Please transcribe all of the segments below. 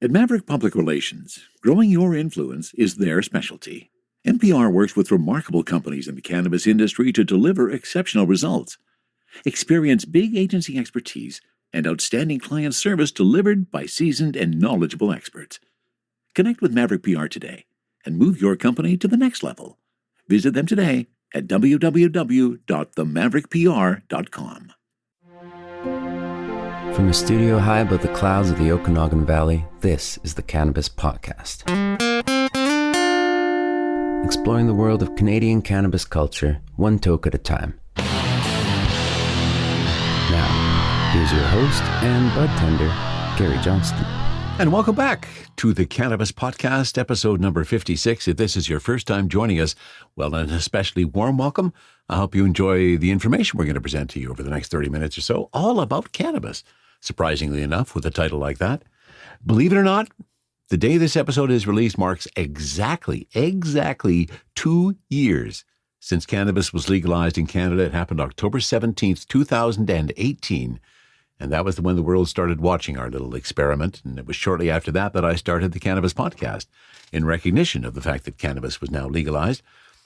At Maverick Public Relations, growing your influence is their specialty. NPR works with remarkable companies in the cannabis industry to deliver exceptional results. Experience big agency expertise and outstanding client service delivered by seasoned and knowledgeable experts. Connect with Maverick PR today and move your company to the next level. Visit them today at www.themaverickpr.com. From a studio high above the clouds of the Okanagan Valley, this is the Cannabis Podcast. Exploring the world of Canadian cannabis culture, one toke at a time. Now, here's your host and bud tender, Gary Johnston. And welcome back to the Cannabis Podcast, episode number 56. If this is your first time joining us, well, an especially warm welcome. I hope you enjoy the information we're going to present to you over the next 30 minutes or so, all about cannabis. Surprisingly enough, with a title like that. Believe it or not, the day this episode is released marks exactly 2 years since cannabis was legalized in Canada. It happened October 17th, 2018. And that was when the world started watching our little experiment. And it was shortly after that I started the Cannabis Podcast in recognition of the fact that cannabis was now legalized.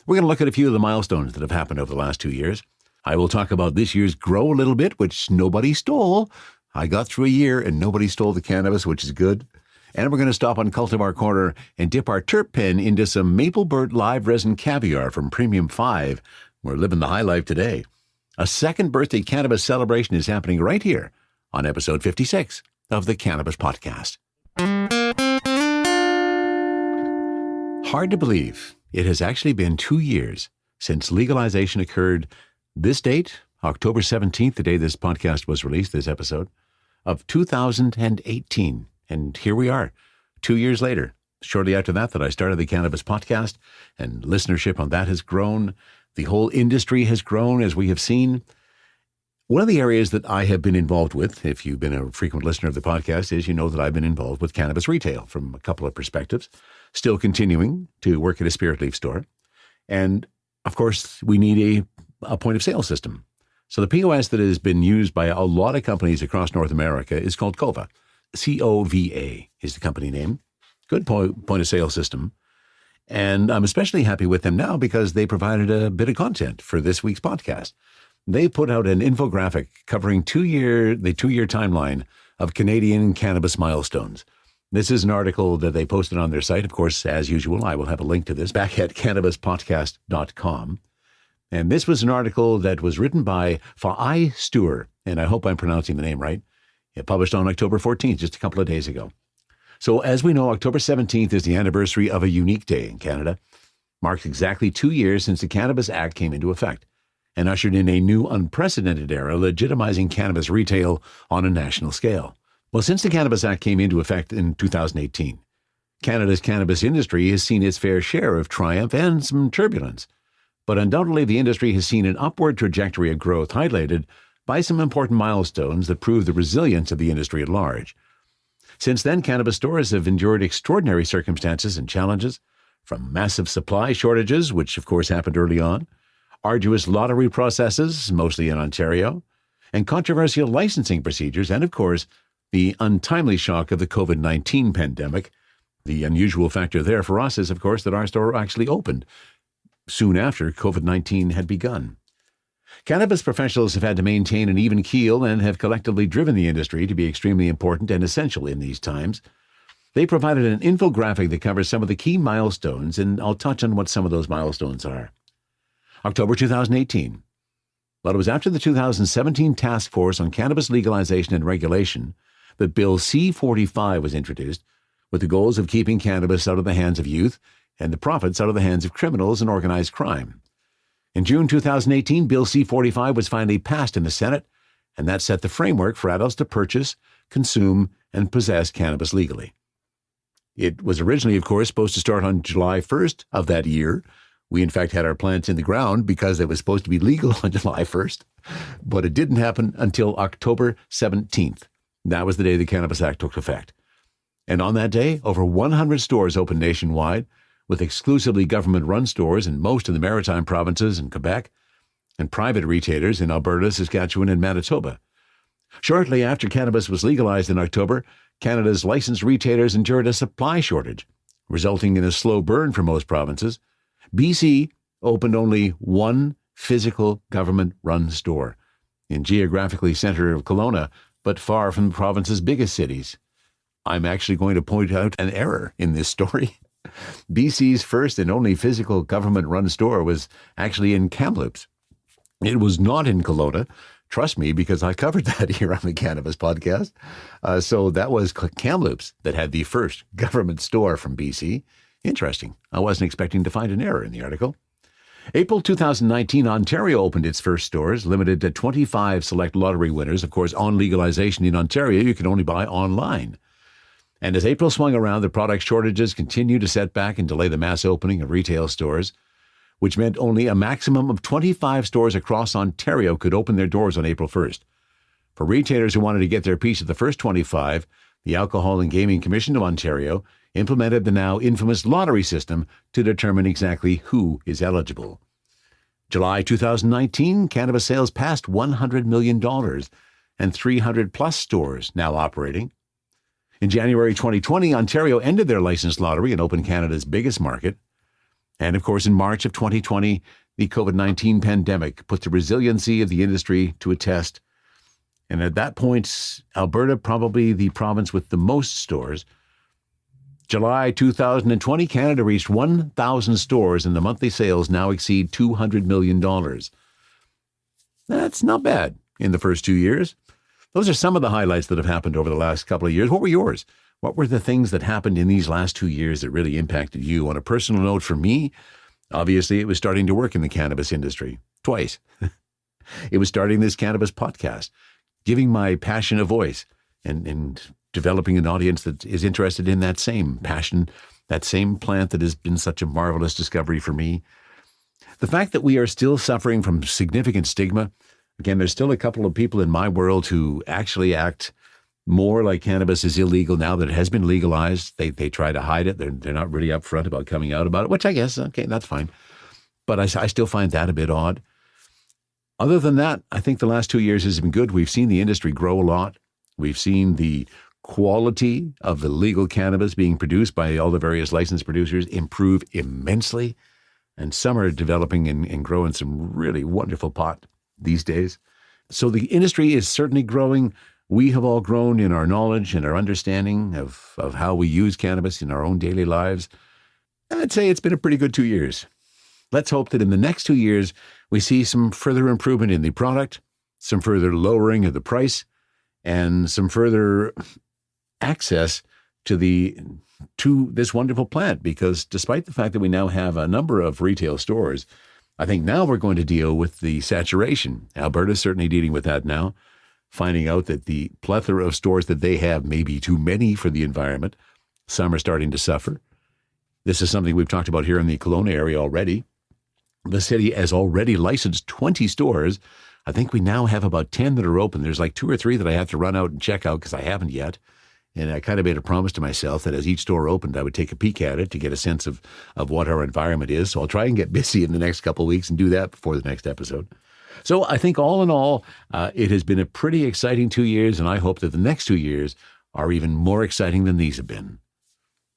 We're going to look at a few of the milestones that have happened over the last 2 years. I will talk about this year's grow a little bit, which nobody stole. I got through a year and nobody stole the cannabis, which is good. And we're going to stop on Cultivar Corner and dip our terp pen into some Bert live resin caviar from Premium 5. We're living the high life today. A second birthday cannabis celebration is happening right here on episode 56 of the Cannabis Podcast. Hard to believe, it has actually been 2 years since legalization occurred. This date, October 17th, the day this podcast was released, this episode, of 2018. And here we are, 2 years later. Shortly after that I started the Cannabis Podcast, and listenership on that has grown. The whole industry has grown, as we have seen. One of the areas that I have been involved with, if you've been a frequent listener of the podcast, is you know that I've been involved with cannabis retail from a couple of perspectives, still continuing to work at a spirit leaf store. And, of course, we need a point of sale system. So the POS that has been used by a lot of companies across North America is called COVA. COVA is the company name. Good point of sale system. And I'm especially happy with them now because they provided a bit of content for this week's podcast. They put out an infographic covering the two-year timeline of Canadian cannabis milestones. This is an article that they posted on their site. Of course, as usual, I will have a link to this back at cannabispodcast.com. And this was an article that was written by Faai Stuer, and I hope I'm pronouncing the name right. It published on October 14th, just a couple of days ago. So as we know, October 17th is the anniversary of a unique day in Canada. Marks exactly 2 years since the Cannabis Act came into effect and ushered in a new unprecedented era, legitimizing cannabis retail on a national scale. Well, since the Cannabis Act came into effect in 2018, Canada's cannabis industry has seen its fair share of triumph and some turbulence. But undoubtedly, the industry has seen an upward trajectory of growth highlighted by some important milestones that prove the resilience of the industry at large. Since then, cannabis stores have endured extraordinary circumstances and challenges, from massive supply shortages, which of course happened early on, arduous lottery processes, mostly in Ontario, and controversial licensing procedures, and of course, the untimely shock of the COVID-19 pandemic. The unusual factor there for us is, of course, that our store actually opened soon after COVID-19 had begun. Cannabis professionals have had to maintain an even keel and have collectively driven the industry to be extremely important and essential in these times. They provided an infographic that covers some of the key milestones, and I'll touch on what some of those milestones are. October 2018. Well, it was after the 2017 Task Force on Cannabis Legalization and Regulation that Bill C-45 was introduced, with the goals of keeping cannabis out of the hands of youth and the profits out of the hands of criminals and organized crime. In June 2018, Bill C-45 was finally passed in the Senate, and that set the framework for adults to purchase, consume, and possess cannabis legally. It was originally, of course, supposed to start on July 1st of that year. We, in fact, had our plants in the ground because it was supposed to be legal on July 1st, but it didn't happen until October 17th. That was the day the Cannabis Act took effect. And on that day, over 100 stores opened nationwide, with exclusively government-run stores in most of the maritime provinces in Quebec, and private retailers in Alberta, Saskatchewan, and Manitoba. Shortly after cannabis was legalized in October, Canada's licensed retailers endured a supply shortage, resulting in a slow burn for most provinces. BC opened only one physical government-run store in geographically center of Kelowna, but far from the province's biggest cities. I'm actually going to point out an error in this story. BC's first and only physical government-run store was actually in Kamloops. It was not in Kelowna. Trust me, because I covered that here on the Cannabis podcast. So that was Kamloops that had the first government store from BC. Interesting. I wasn't expecting to find an error in the article. April 2019, Ontario opened its first stores, limited to 25 select lottery winners. Of course, on legalization in Ontario, you can only buy online. And as April swung around, the product shortages continued to set back and delay the mass opening of retail stores, which meant only a maximum of 25 stores across Ontario could open their doors on April 1st. For retailers who wanted to get their piece of the first 25, the Alcohol and Gaming Commission of Ontario implemented the now infamous lottery system to determine exactly who is eligible. July 2019, cannabis sales passed $100 million and 300-plus stores now operating. In January 2020, Ontario ended their licensed lottery and opened Canada's biggest market. And of course, in March of 2020, the COVID-19 pandemic put the resiliency of the industry to a test. And at that point, Alberta, probably the province with the most stores. July 2020, Canada reached 1,000 stores, and the monthly sales now exceed $200 million. That's not bad in the first 2 years. Those are some of the highlights that have happened over the last couple of years. What were yours? What were the things that happened in these last 2 years that really impacted you? On a personal note, for me, obviously it was starting to work in the cannabis industry twice. It was starting this cannabis podcast, giving my passion a voice and developing an audience that is interested in that same passion, that same plant that has been such a marvelous discovery for me. The fact that we are still suffering from significant stigma. Again, there's still a couple of people in my world who actually act more like cannabis is illegal now that it has been legalized. They try to hide it. They're not really upfront about coming out about it, which I guess, okay, that's fine. But I still find that a bit odd. Other than that, I think the last 2 years has been good. We've seen the industry grow a lot. We've seen the quality of the legal cannabis being produced by all the various licensed producers improve immensely. And some are developing and growing some really wonderful pot these days. So the industry is certainly growing. We have all grown in our knowledge and our understanding of how we use cannabis in our own daily lives. I'd say it's been a pretty good 2 years. Let's hope that in the next 2 years, we see some further improvement in the product, some further lowering of the price, and some further access to this wonderful plant. Because despite the fact that we now have a number of retail stores, I think now we're going to deal with the saturation. Alberta's certainly dealing with that now, finding out that the plethora of stores that they have may be too many for the environment. Some are starting to suffer. This is something we've talked about here in the Kelowna area already. The city has already licensed 20 stores. I think we now have about 10 that are open. There's like 2 or 3 that I have to run out and check out because I haven't yet. And I kind of made a promise to myself that as each store opened, I would take a peek at it to get a sense of what our environment is. So I'll try and get busy in the next couple of weeks and do that before the next episode. So I think all in all, it has been a pretty exciting 2 years, and I hope that the next 2 years are even more exciting than these have been.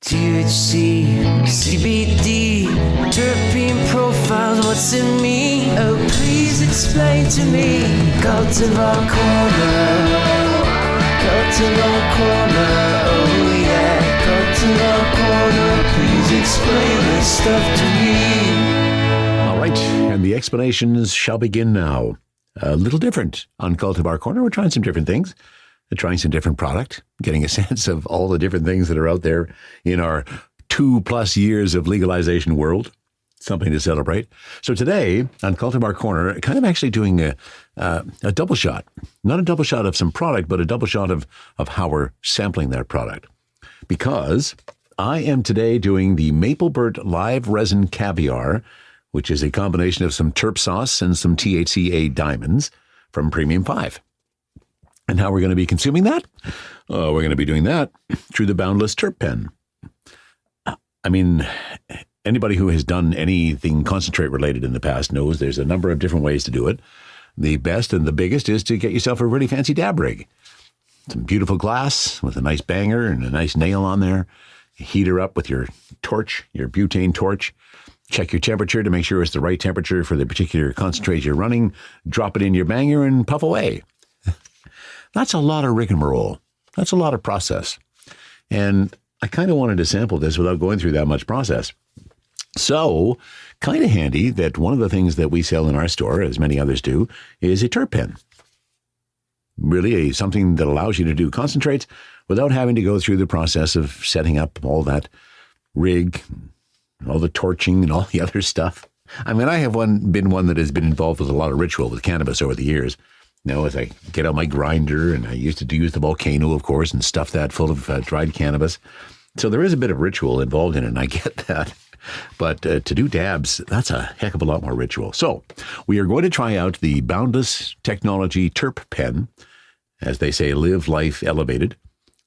THC, CBD, terpene profiles, what's in me? Oh, please explain to me. Cultivar Corner, Cultivar Corner, oh yeah. Cultivar Corner, please explain this stuff to me. All right, and the explanations shall begin now. A little different on Cultivar Corner. We're trying some different things. We're trying some different product, getting a sense of all the different things that are out there in our 2+ years of legalization world. Something to celebrate. So today on Cultivar Corner, kind of actually doing a double shot. Not a double shot of some product, but a double shot of how we're sampling that product. Because I am today doing the Bert Live Resin Caviar, which is a combination of some terp sauce and some THCA diamonds from Premium 5. And how we're going to be consuming that? We're going to be doing that through the Boundless Terp Pen. I mean, anybody who has done anything concentrate related in the past knows there's a number of different ways to do it. The best and the biggest is to get yourself a really fancy dab rig. some beautiful glass with a nice banger and a nice nail on there. Heat her up with your torch, your butane torch. Check your temperature to make sure it's the right temperature for the particular concentrate you're running. Drop it in your banger and puff away. That's a lot of rigmarole. That's a lot of process. And I kind of wanted to sample this without going through that much process. So, kind of handy that one of the things that we sell in our store, as many others do, is a terp pen. Really something that allows you to do concentrates without having to go through the process of setting up all that rig, all the torching and all the other stuff. I mean, I have been one that has been involved with a lot of ritual with cannabis over the years. As I get out my grinder, and I used to use the volcano, of course, and stuff that full of dried cannabis. So there is a bit of ritual involved in it, and I get that. But to do dabs, that's a heck of a lot more ritual. So we are going to try out the Boundless Technology Terp Pen. As they say, live life elevated.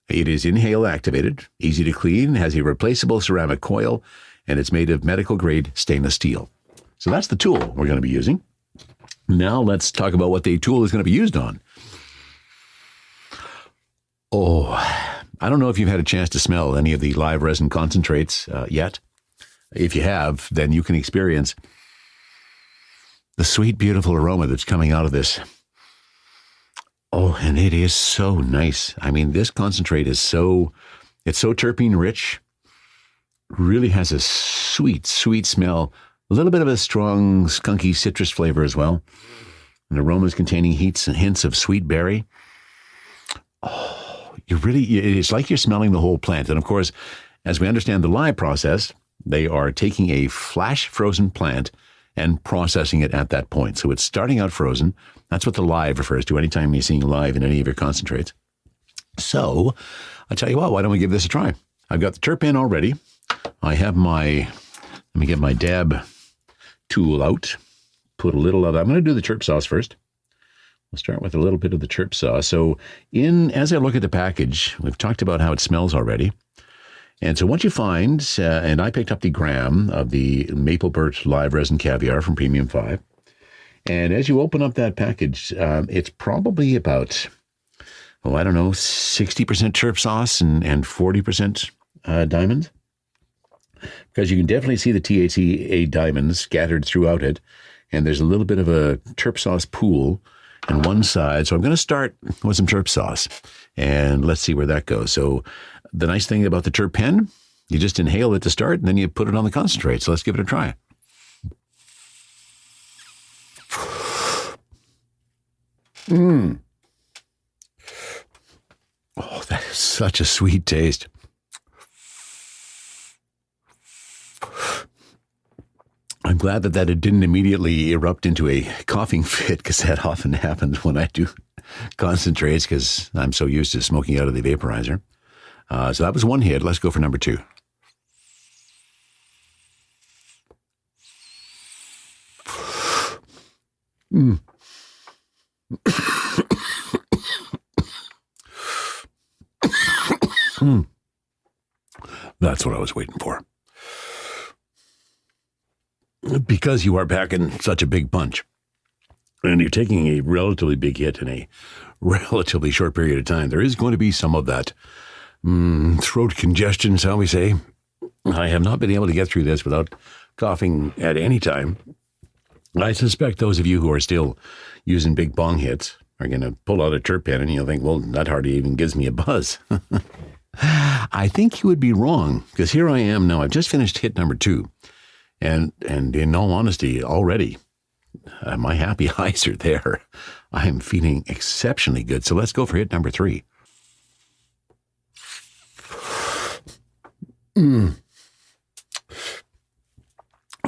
It is inhale activated, easy to clean, has a replaceable ceramic coil, and it's made of medical grade stainless steel. So that's the tool we're going to be using. Now let's talk about what the tool is going to be used on. Oh, I don't know if you've had a chance to smell any of the live resin concentrates yet. If you have, then you can experience the sweet, beautiful aroma that's coming out of this. Oh, and it is so nice. I mean, this concentrate is it's so terpene rich, really has a sweet, sweet smell, a little bit of a strong, skunky citrus flavor as well. And aromas containing hints of sweet berry. Oh, it's like you're smelling the whole plant. And of course, as we understand the live process, they are taking a flash frozen plant and processing it at that point. So it's starting out frozen. That's what the live refers to anytime you're seeing live in any of your concentrates. So I'll tell you what, why don't we give this a try? I've got the terp pen already. I have let me get my dab tool out. Put a little of I'm going to do the terp sauce first. We'll start with a little bit of the terp sauce. So as I look at the package, we've talked about how it smells already. And so what you find, and I picked up the gram of the Maple Bert Live Resin Caviar from Premium 5. And as you open up that package, it's probably about, 60% terp sauce and 40% diamonds. Because you can definitely see the THCA diamonds scattered throughout it. And there's a little bit of a terp sauce pool on one side. So I'm going to start with some terp sauce. And let's see where that goes. So the nice thing about the terp pen, you just inhale it to start, and then you put it on the concentrate. So let's give it a try. Oh, that is such a sweet taste. I'm glad that it didn't immediately erupt into a coughing fit, because that often happens when I do concentrates, because I'm so used to smoking out of the vaporizer. So that was one hit. Let's go for number two. That's what I was waiting for. Because you are packing such a big punch, and you're taking a relatively big hit in a relatively short period of time, there is going to be some of that throat congestion, shall we say. I have not been able to get through this without coughing at any time. I suspect those of you who are still using big bong hits are going to pull out a terp pen and you'll think, well, that hardly even gives me a buzz. I think you would be wrong, because here I am now. I've just finished hit number 2. And in all honesty, already, my happy eyes are there. I am feeling exceptionally good. So let's go for hit number 3.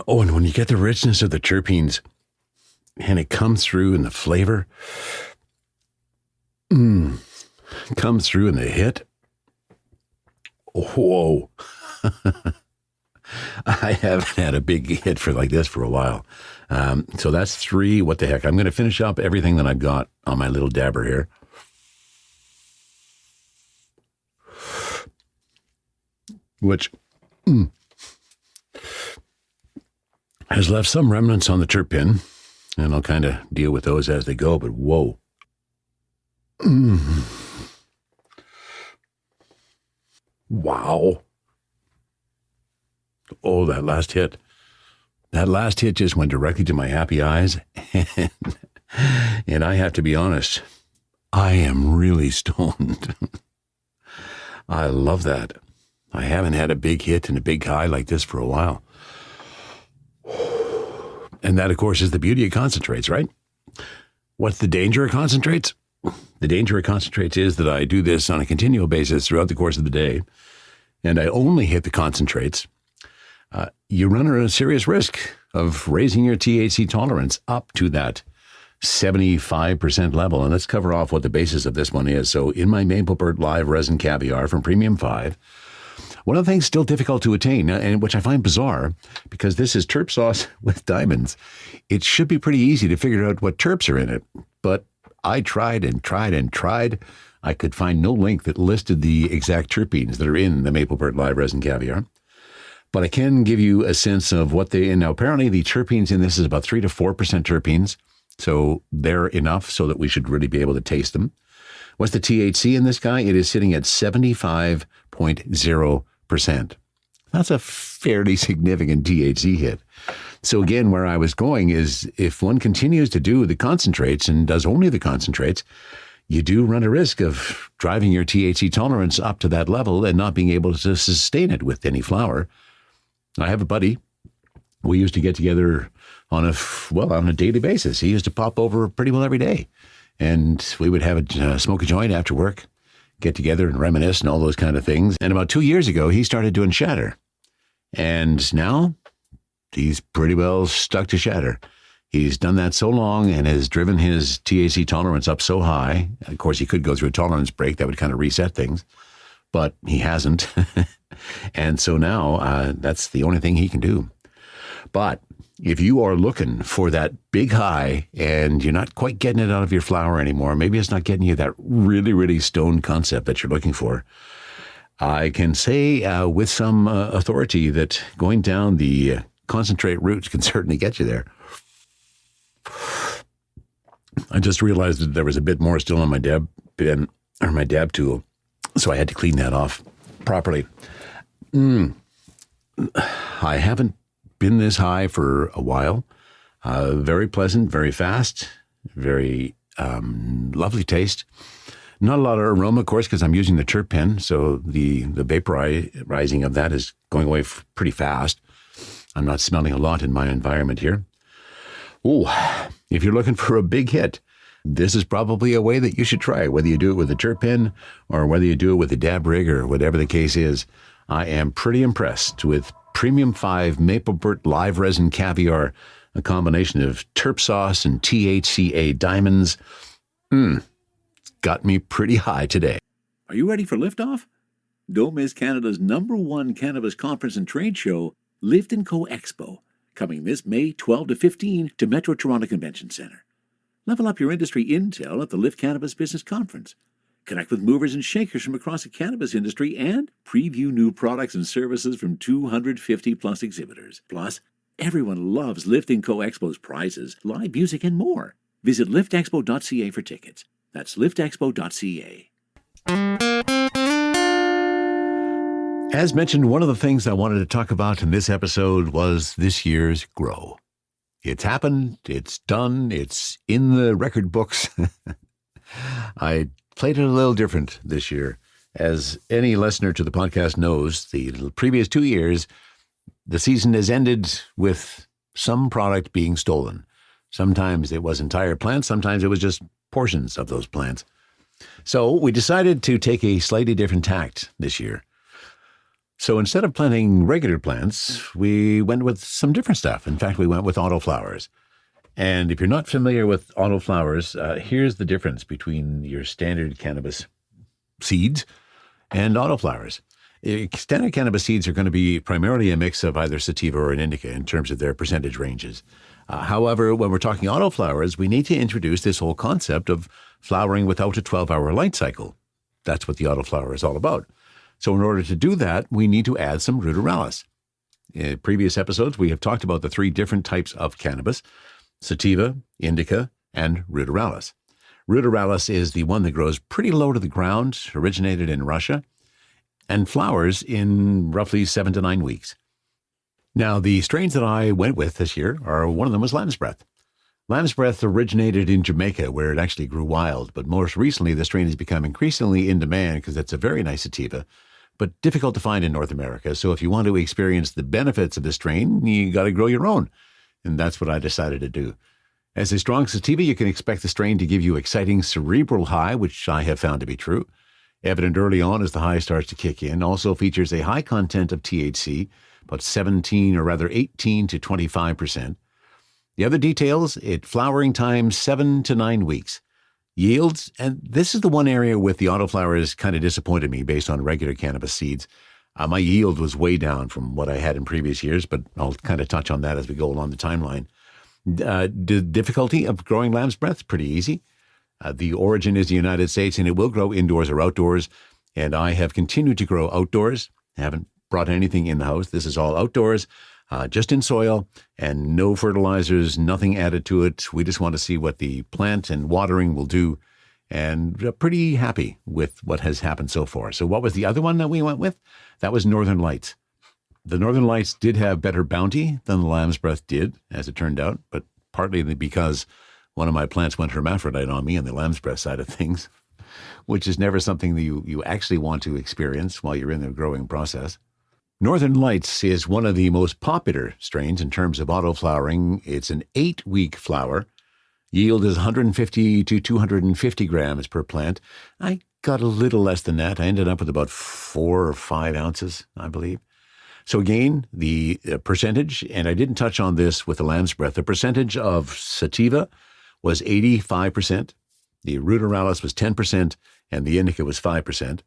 Oh, and when you get the richness of the terpenes and it comes through in the flavor, comes through in the hit. Whoa. I haven't had a big hit for like this for a while. So that's 3. What the heck? I'm going to finish up everything that I've got on my little dabber here. Which has left some remnants on the terp pen, and I'll kind of deal with those as they go, but whoa. Wow. Oh, that last hit. That last hit just went directly to my happy eyes. And I have to be honest, I am really stoned. I love that. I haven't had a big hit and a big high like this for a while. And that, of course, is the beauty of concentrates, right? What's the danger of concentrates? The danger of concentrates is that I do this on a continual basis throughout the course of the day, and I only hit the concentrates. You run a serious risk of raising your THC tolerance up to that 75% level. And let's cover off what the basis of this one is. So in my Maple Bert Live Resin Caviar from Premium 5, one of the things still difficult to attain, and which I find bizarre, because this is terp sauce with diamonds, it should be pretty easy to figure out what terps are in it. But I tried and tried and tried. I could find no link that listed the exact terpenes that are in the Maple Bert Live Resin Caviar. But I can give you a sense of what they, and now apparently the terpenes in this is about 3 to 4% terpenes. So they're enough so that we should really be able to taste them. What's the THC in this guy? It is sitting at 75.0%. That's a fairly significant THC hit. So again, where I was going is if one continues to do the concentrates and does only the concentrates, you do run a risk of driving your THC tolerance up to that level and not being able to sustain it with any flower. I have a buddy. We used to get together on a daily basis. He used to pop over pretty well every day. And we would have smoke a joint after work, get together and reminisce and all those kind of things. And about 2 years ago, he started doing shatter. And now he's pretty well stuck to shatter. He's done that so long and has driven his THC tolerance up so high. Of course, he could go through a tolerance break that would kind of reset things, but he hasn't. And so now that's the only thing he can do. But if you are looking for that big high and you're not quite getting it out of your flower anymore, maybe it's not getting you that really, really stoned concept that you're looking for, I can say with some authority that going down the concentrate route can certainly get you there. I just realized that there was a bit more still on my dab pen, or my dab tool, so I had to clean that off properly. I haven't been this high for a while. Very pleasant, very fast, very lovely taste. Not a lot of aroma, of course, because I'm using the terp pen, so the vaporizing of that is going away pretty fast. I'm not smelling a lot in my environment here. Oh, if you're looking for a big hit, this is probably a way that you should try, whether you do it with a terp pen or whether you do it with a dab rig or whatever the case is. I am pretty impressed with Premium 5 Maple Bert Live Resin Caviar, a combination of terp sauce and THCA diamonds. Got me pretty high today. Are you ready for liftoff? Don't miss Canada's #1 cannabis conference and trade show, Lift & Co Expo, coming this May 12 to 15 to Metro Toronto Convention Centre. Level up your industry intel at the Lift Cannabis Business Conference. Connect with movers and shakers from across the cannabis industry and preview new products and services from 250 plus exhibitors. Plus, everyone loves Lift & Co Expo's prizes, live music, and more. Visit liftexpo.ca for tickets. That's liftexpo.ca. As mentioned, one of the things I wanted to talk about in this episode was this year's grow. It's happened, it's done, it's in the record books. I played it a little different this year. As any listener to the podcast knows, the previous 2 years, the season has ended with some product being stolen. Sometimes it was entire plants, sometimes it was just portions of those plants. So we decided to take a slightly different tact this year. So instead of planting regular plants, we went with some different stuff. In fact, we went with autoflowers. And if you're not familiar with autoflowers, here's the difference between your standard cannabis seeds and autoflowers. Standard cannabis seeds are going to be primarily a mix of either sativa or an indica in terms of their percentage ranges. However, when we're talking autoflowers, we need to introduce this whole concept of flowering without a 12-hour light cycle. That's what the autoflower is all about. So in order to do that, we need to add some ruderalis. In previous episodes, we have talked about the 3 different types of cannabis: sativa, indica, and ruderalis. Ruderalis is the one that grows pretty low to the ground, originated in Russia. and flowers in roughly 7 to 9 weeks. Now, the strains that I went with this year one of them was Lamb's Breath. Lamb's Breath originated in Jamaica, where it actually grew wild, but most recently the strain has become increasingly in demand because it's a very nice sativa, but difficult to find in North America. So if you want to experience the benefits of the strain, you got to grow your own. And that's what I decided to do. As a strong sativa, you can expect the strain to give you exciting cerebral high, which I have found to be true. Evident early on as the high starts to kick in. Also features a high content of THC, about 17 or rather 18 to 25%. The other details, flowering time 7 to 9 weeks. Yields, and this is the one area with the autoflowers kind of disappointed me based on regular cannabis seeds. My yield was way down from what I had in previous years, but I'll kind of touch on that as we go along the timeline. The difficulty of growing Lamb's Breath, pretty easy. The origin is the United States, and it will grow indoors or outdoors. And I have continued to grow outdoors. I haven't brought anything in the house. This is all outdoors, just in soil and no fertilizers, nothing added to it. We just want to see what the plant and watering will do. And pretty happy with what has happened so far. So what was the other one that we went with? That was Northern Lights. The Northern Lights did have better bounty than the Lamb's Breath did, as it turned out, but partly because one of my plants went hermaphrodite on me on the Lamb's Breath side of things, which is never something that you actually want to experience while you're in the growing process. Northern Lights is one of the most popular strains in terms of autoflowering. It's an 8-week flower. Yield is 150 to 250 grams per plant. I got a little less than that. I ended up with about 4 or 5 ounces, I believe. So again, the percentage, and I didn't touch on this with the Lamb's Breath, the percentage of sativa was 85%. The ruderalis was 10%, and the indica was 5%.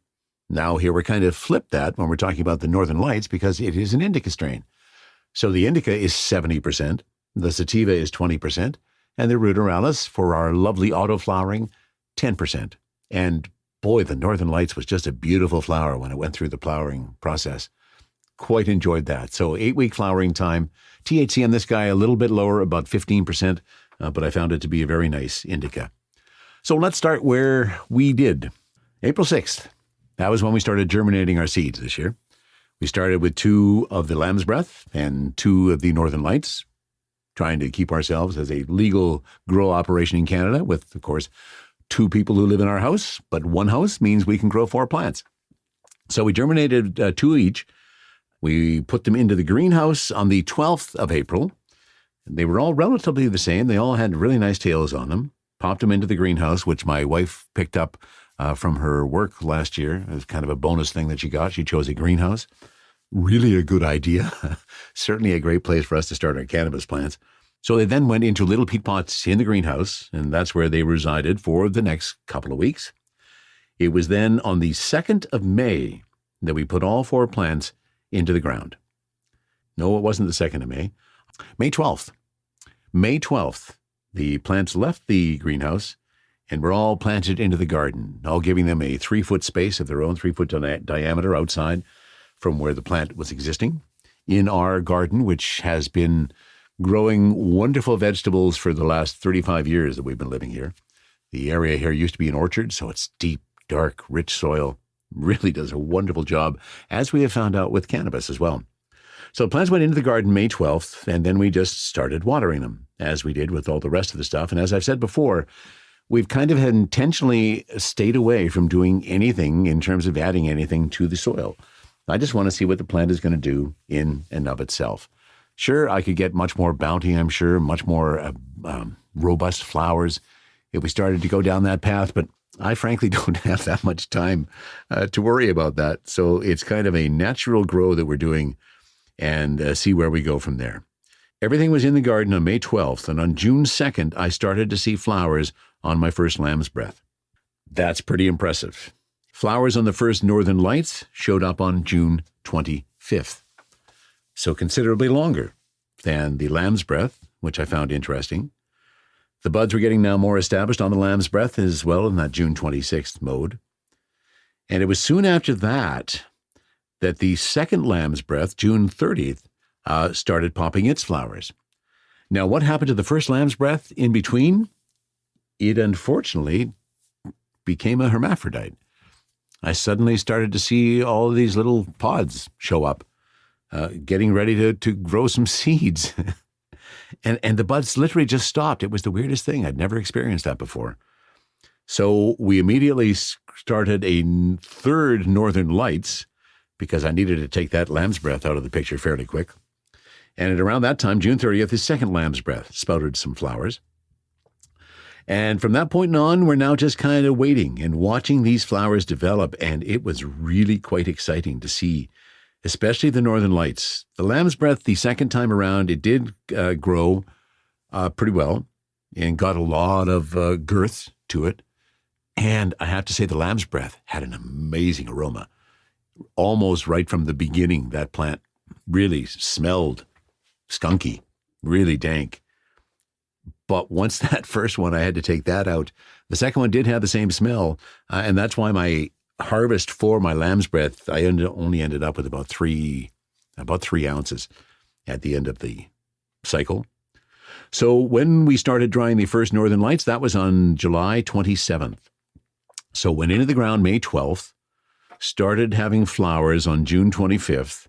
Now here we're kind of flipped that when we're talking about the Northern Lights because it is an indica strain. So the indica is 70%, the sativa is 20%, and the ruderalis for our lovely autoflowering, 10%. And boy, the Northern Lights was just a beautiful flower when it went through the flowering process. Quite enjoyed that. So 8-week flowering time. THC on this guy a little bit lower, about 15%, but I found it to be a very nice indica. So let's start where we did. April 6th. That was when we started germinating our seeds this year. We started with 2 of the Lamb's Breath and 2 of the Northern Lights, trying to keep ourselves as a legal grow operation in Canada with, of course, 2 people who live in our house, but 1 house means we can grow 4 plants. So we germinated 2 each. We put them into the greenhouse on the 12th of April. They were all relatively the same. They all had really nice tails on them. Popped them into the greenhouse, which my wife picked up from her work last year. It was kind of a bonus thing that she got. She chose a greenhouse. Really a good idea. Certainly a great place for us to start our cannabis plants. So they then went into little peat pots in the greenhouse, and that's where they resided for the next couple of weeks. It was then on the 2nd of May that we put all 4 plants into the ground. No, it wasn't the 2nd of May. May 12th. May 12th, the plants left the greenhouse and were all planted into the garden, all giving them a 3-foot space of their own, 3-foot diameter outside from where the plant was existing. In our garden, which has been growing wonderful vegetables for the last 35 years that we've been living here. The area here used to be an orchard, so it's deep, dark, rich soil. Really does a wonderful job, as we have found out with cannabis as well. So plants went into the garden May 12th, and then we just started watering them, as we did with all the rest of the stuff. And as I've said before, we've kind of intentionally stayed away from doing anything in terms of adding anything to the soil. I just want to see what the plant is going to do in and of itself. Sure, I could get much more bounty, I'm sure, much more robust flowers if we started to go down that path, but I frankly don't have that much time to worry about that. So it's kind of a natural grow that we're doing and see where we go from there. Everything was in the garden on May 12th, and on June 2nd, I started to see flowers on my first Lamb's Breath. That's pretty impressive. Flowers on the first Northern Lights showed up on June 25th. So considerably longer than the Lamb's Breath, which I found interesting. The buds were getting now more established on the Lamb's Breath as well in that June 26th mode. And it was soon after that that the second Lamb's Breath, June 30th, started popping its flowers. Now, what happened to the first Lamb's Breath in between? It unfortunately became a hermaphrodite. I suddenly started to see all of these little pods show up, getting ready to grow some seeds. And the buds literally just stopped. It was the weirdest thing. I'd never experienced that before. So we immediately started a third Northern Lights because I needed to take that lamb's breath out of the picture fairly quick. And at around that time, June 30th, the second lamb's breath sprouted some flowers. And from that point on, we're now just kind of waiting and watching these flowers develop. And it was really quite exciting to see, especially the Northern Lights. The lamb's breath, the second time around, it did grow pretty well and got a lot of girth to it. And I have to say the lamb's breath had an amazing aroma. Almost right from the beginning, that plant really smelled skunky, really dank. But once that first one, I had to take that out. The second one did have the same smell. And that's why my harvest for my lamb's breath, I only ended up with about 3 ounces at the end of the cycle. So when we started drying the first Northern Lights, that was on July 27th. So went into the ground May 12th, started having flowers on June 25th,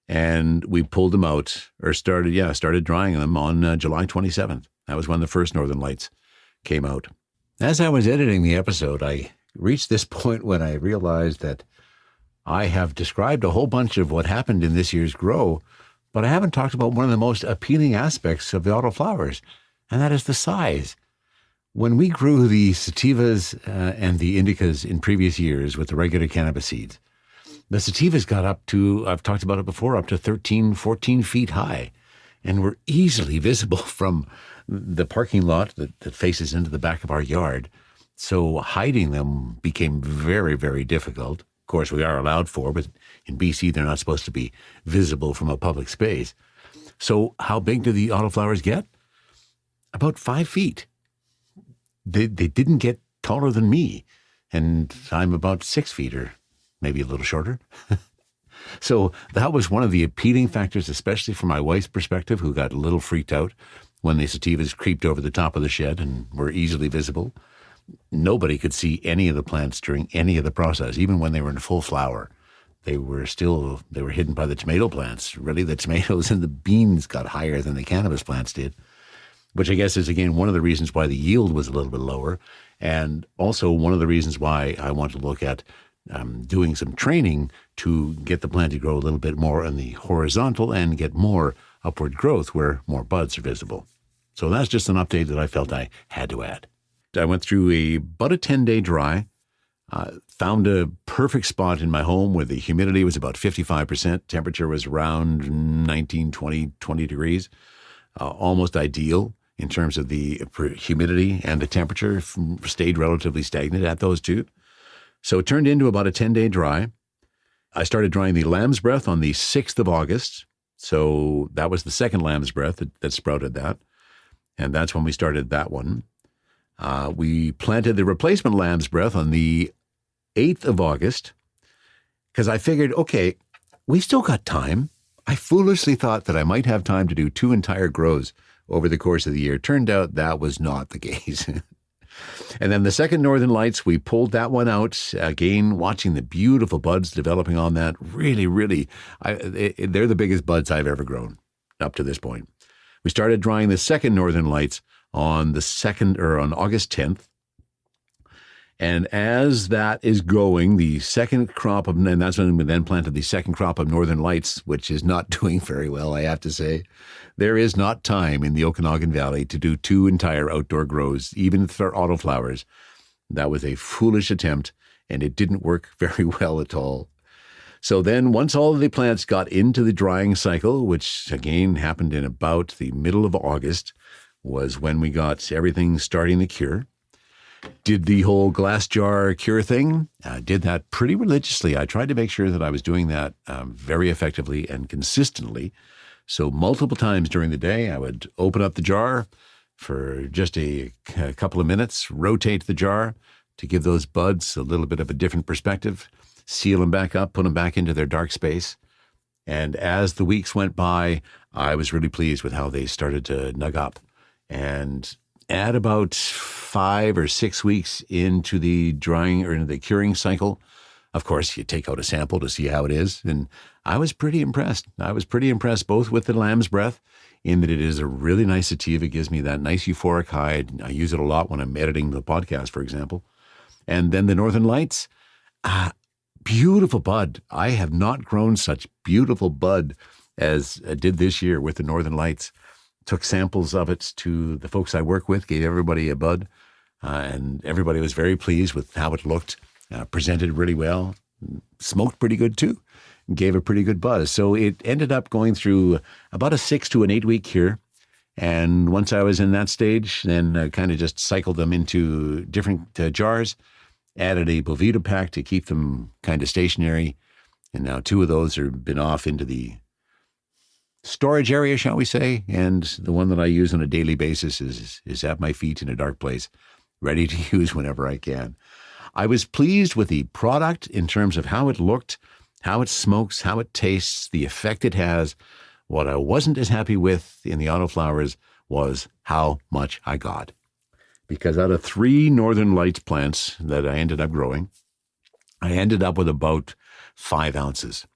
and we pulled them out, or started drying them on July 27th. That was when the first Northern Lights came out. As I was editing the episode, I reached this point when I realized that I have described a whole bunch of what happened in this year's grow, but I haven't talked about one of the most appealing aspects of the autoflowers, and that is the size. When we grew the sativas and the indicas in previous years with the regular cannabis seeds, the sativas got up to, I've talked about it before, up to 13, 14 feet high, and were easily visible from the parking lot that faces into the back of our yard. So hiding them became very, very difficult. Of course, we are allowed for, but in BC, they're not supposed to be visible from a public space. So how big do the autoflowers get? About 5 feet. They didn't get taller than me, and I'm about 6 feet or maybe a little shorter. So that was one of the appealing factors, especially from my wife's perspective, who got a little freaked out when the sativas creeped over the top of the shed and were easily visible. Nobody could see any of the plants during any of the process, even when they were in full flower. They were hidden by the tomato plants. Really, the tomatoes and the beans got higher than the cannabis plants did, which I guess is, again, one of the reasons why the yield was a little bit lower, and also one of the reasons why I want to look at doing some training to get the plant to grow a little bit more on the horizontal and get more upward growth where more buds are visible. So that's just an update that I felt I had to add. I went through about a 10-day dry, found a perfect spot in my home where the humidity was about 55%, temperature was around 19, 20 degrees, almost ideal in terms of the humidity, and the temperature stayed relatively stagnant at those two. So it turned into about a 10-day dry. I started drying the lamb's breath on the 6th of August. So that was the second lamb's breath that sprouted that. And that's when we started that one. We planted the replacement lamb's breath on the 8th of August because I figured, okay, we still got time. I foolishly thought that I might have time to do 2 entire grows over the course of the year. Turned out that was not the case. And then the second Northern Lights, we pulled that one out, again, watching the beautiful buds developing on that. Really, really, they're the biggest buds I've ever grown up to this point. We started drying the second Northern Lights on August 10th. And as that is growing, the second crop of, and that's when we then planted the second crop of Northern Lights, which is not doing very well, I have to say. There is not time in the Okanagan Valley to do 2 entire outdoor grows, even for autoflowers. That was a foolish attempt, and it didn't work very well at all. So then once all of the plants got into the drying cycle, which again happened in about the middle of August, was when we got everything starting to cure. Did the whole glass jar cure thing. Did that pretty religiously. I tried to make sure that I was doing that very effectively and consistently. So multiple times during the day, I would open up the jar for just a couple of minutes, rotate the jar to give those buds a little bit of a different perspective, seal them back up, put them back into their dark space. And as the weeks went by, I was really pleased with how they started to nug up. And at about 5 or 6 weeks into the drying or into the curing cycle, Of course, you take out a sample to see how it is, and I was pretty impressed. I was pretty impressed both with the lamb's breath, in that it is a really nice sativa. It gives me that nice euphoric high. I use it a lot when I'm editing the podcast, for example. And then the Northern Lights, beautiful bud. I have not grown such beautiful bud as I did this year with the Northern Lights. Took samples of it to the folks I work with, gave everybody a bud, and everybody was very pleased with how it looked. Presented really well, smoked pretty good too, gave a pretty good buzz. So it ended up going through about a 6 to an 8 week cure. And once I was in that stage, then kind of just cycled them into different jars, added a Bovita pack to keep them kind of stationary. And now 2 of those have been off into the storage area, shall we say. And the one that I use on a daily basis is at my feet in a dark place, ready to use whenever I can. I was pleased with the product in terms of how it looked, how it smokes, how it tastes, the effect it has. What I wasn't as happy with in the autoflowers was how much I got. Because out of 3 Northern Lights plants that I ended up growing, I ended up with about 5 ounces.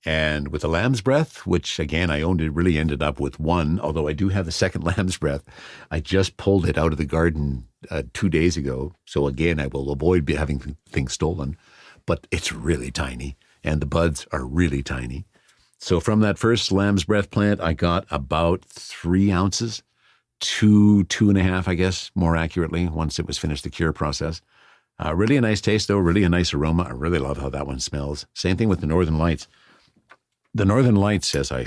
And with the lamb's breath, which again, I really ended up with 1, although I do have the second lamb's breath. I just pulled it out of the garden 2 days ago. So again, I will avoid having things stolen, but it's really tiny and the buds are really tiny. So from that first lamb's breath plant, I got about 3 ounces, 2.5, I guess, more accurately, once it was finished the cure process. Really a nice taste though, really a nice aroma. I really love how that one smells. Same thing with the Northern Lights. The Northern Lights, has a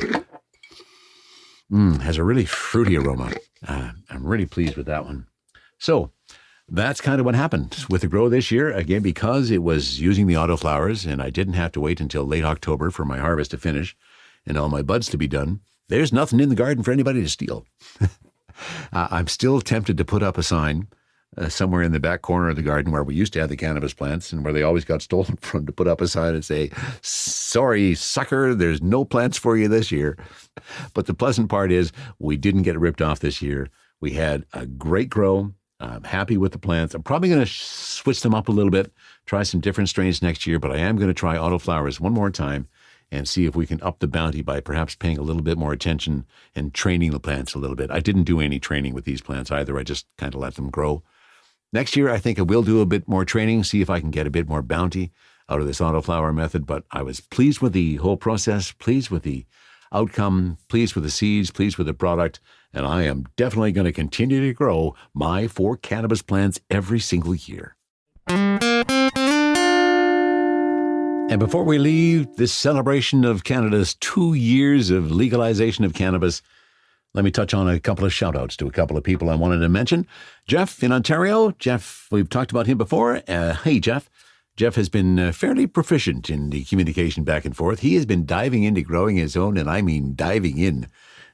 really fruity aroma. I'm really pleased with that one. So that's kind of what happened with the grow this year. Again, because it was using the autoflowers and I didn't have to wait until late October for my harvest to finish and all my buds to be done, there's nothing in the garden for anybody to steal. I'm still tempted to put up a sign somewhere in the back corner of the garden where we used to have the cannabis plants and where they always got stolen from, to put up a sign and say, sorry, sucker, there's no plants for you this year. But the pleasant part is we didn't get ripped off this year. We had a great grow. I'm happy with the plants. I'm probably going to switch them up a little bit, try some different strains next year, but I am going to try autoflowers one more time and see if we can up the bounty by perhaps paying a little bit more attention and training the plants a little bit. I didn't do any training with these plants either. I just kind of let them grow. Next year, I think I will do a bit more training, see if I can get a bit more bounty out of this autoflower method. But I was pleased with the whole process, pleased with the outcome, pleased with the seeds, pleased with the product. And I am definitely going to continue to grow my 4 cannabis plants every single year. And before we leave this celebration of Canada's 2 years of legalization of cannabis, let me touch on a couple of shout-outs to a couple of people I wanted to mention. Jeff in Ontario. Jeff, we've talked about him before. Hey, Jeff. Jeff has been fairly proficient in the communication back and forth. He has been diving into growing his own, and I mean diving in.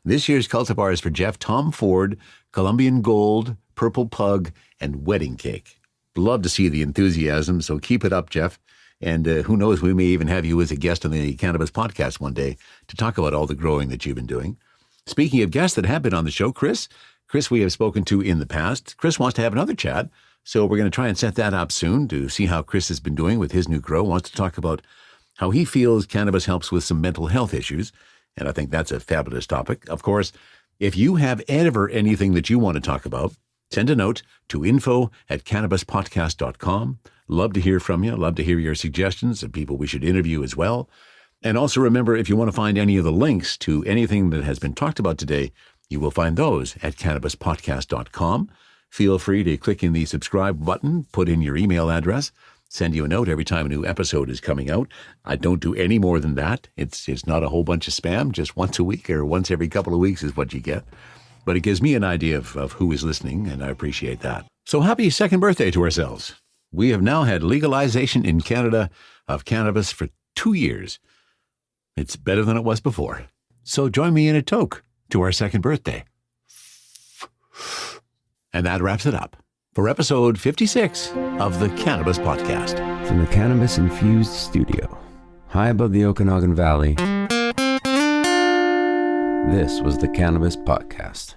This year's cultivar is for Jeff: Tom Ford, Colombian Gold, Purple Pug, and Wedding Cake. Love to see the enthusiasm, so keep it up, Jeff. And who knows, we may even have you as a guest on the Cannabis podcast one day to talk about all the growing that you've been doing. Speaking of guests that have been on the show, Chris we have spoken to in the past. Chris wants to have another chat, so we're going to try and set that up soon to see how Chris has been doing with his new grow. Wants to talk about how he feels cannabis helps with some mental health issues, and I think that's a fabulous topic. Of course, if you have ever anything that you want to talk about, send a note to info@cannabispodcast.com. Love to hear from you. Love to hear your suggestions of people we should interview as well. And also remember, if you want to find any of the links to anything that has been talked about today, you will find those at cannabispodcast.com. Feel free to click in the subscribe button, put in your email address, send you a note every time a new episode is coming out. I don't do any more than that. It's not a whole bunch of spam. Just once a week or once every couple of weeks is what you get. But it gives me an idea of who is listening, and I appreciate that. So happy second birthday to ourselves. We have now had legalization in Canada of cannabis for 2 years. It's better than it was before. So join me in a toke to our second birthday. And that wraps it up for episode 56 of the Cannabis Podcast. From the cannabis-infused studio, high above the Okanagan Valley, this was the Cannabis Podcast.